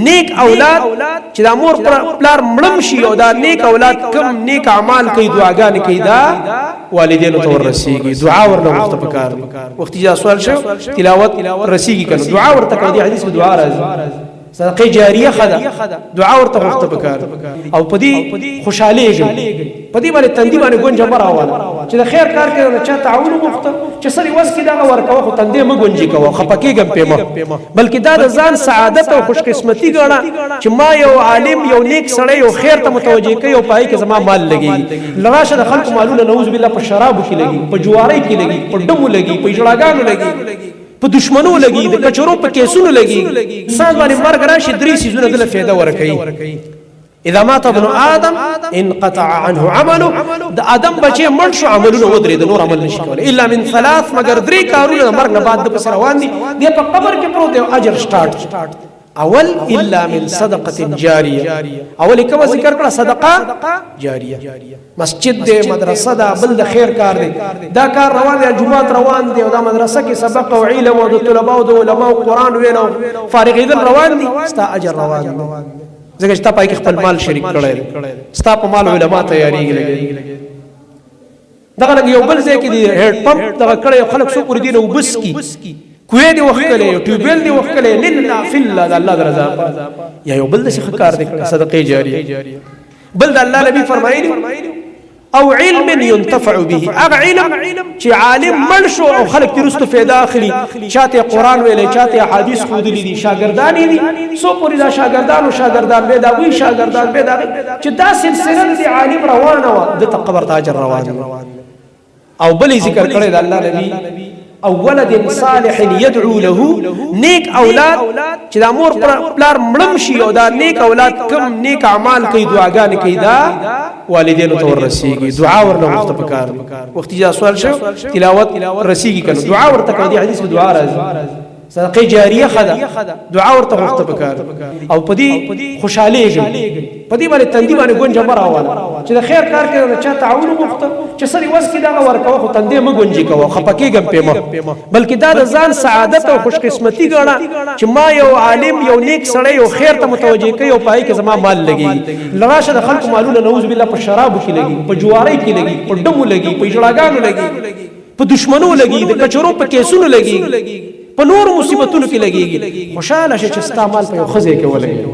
نیک اولاد چې د مور پلار مړم شي او دا نیک اولاد کم نیک اعمال کوي دعاګانې کوي دا والدینو ته ورسیږي دعا ورنه وخت پکار وخت جا سوال شو تلاوت رسیږي کنه دعا ورته کوي حدیث کې دعا راځي صدقه جاریه خدا دعا ورته وخت پکار او پدی خوشاليږي پدی باندې تندی باندې ګونجه براواله چې د خیر کار کوي او چا تعاون وخت چې سړي وس کې دا ورکوه خو تندې مګونجي کوه خپکیږم پېما بلکې دا د ځان سعادت او خوش قسمتي ګڼه چې ما یو عالم یو نیک سړی یو خیر ته متوجي کوي او پای کې زما مال لګي لراشه د خلق مالونه نعوذ بالله په شرابو کې لګي په جواري کې لګي په ډمو لګي په جړاګانو لګي په دشمنو لګي د کچرو په کیسونو لګي سان باندې مرګ راشي درې سيزونه د فایده ورکړي اذا مات ابن ادم انقطع عنه عمله د ادم بچي مړ شو عملونه ودرې د نور عمل نشي کولای الا من ثلاث مگر درې کارونه مرګ نه بعد د پس روان دي د په قبر کې پروت دی اجر سٹارټ اول الا من صدقه جاريه اول کوم ذکر کړه صدقه جاريه مسجد دی مدرسه دا بل د خیر کار دی دا کار روان دی جمعات روان دی او دا مدرسه کې سبق او علم او د طلباء او د علماء قران ویلو فارغیدل روان دي ستا اجر روان دی زګ چې تا پای کې خپل مال شریک کړی ستا په مال علما تیاریږي لګي دا یو بل ځای کې دی هډ پمپ دا کړی خلک سو پر دي نو بس کی کوی دی وخت کله ټیوبل دی وخت کله لله فی الله الله رضا یا یو بل څه کار دی صدقه جاریه بل د الله نبی فرمایلی او علم ينتفع به اغه علم چې عالم منشو او خلق ترستو فایده اخلي چاته قران ویلې چاته حدیث خو دي شاګردانی دي سو پوری دا شاګردان به دا وی شاګردان به دا چې دا سلسله دي عالم روانه و د قبر تاجر روان او بل ذکر کړی د الله نبی او ولد صالح يدعو له نیک اولاد چې د مور پلار مړم شي او دا نیک اولاد کم نیک اعمال کوي دعاګانې کوي دا والدینو ته ورسیږي دعا ورنه وخت پکار وخت جا سوال شو تلاوت رسیږي کنه دعا ورته کوي حدیث کې دعا راځي صدقه جاریه خدا دعا ورته وخت پکار او پدی خوشاليږي پدی باندې تندی باندې ګونجه براواله چې د خیر کار کوي او چا تعاون وخت چې سړي وس کې دا ورکوه خو تندې مګونجي کوه خپکیږم پېما بلکې دا د ځان سعادت او خوش قسمتي ګڼه چې ما یو عالم یو نیک سړی یو خیر ته متوجي کوي او پای کې زما مال لګي لراشه د خلق مالونه نعوذ بالله په شرابو کې لګي په جواري کې لګي په ډمو لګي په جړاګانو لګي په دشمنو لګي د کچرو په کیسونو لګي په نور مصیبتونو کې لګيږي خوشاله شې چې استعمال په خزه کې ولګي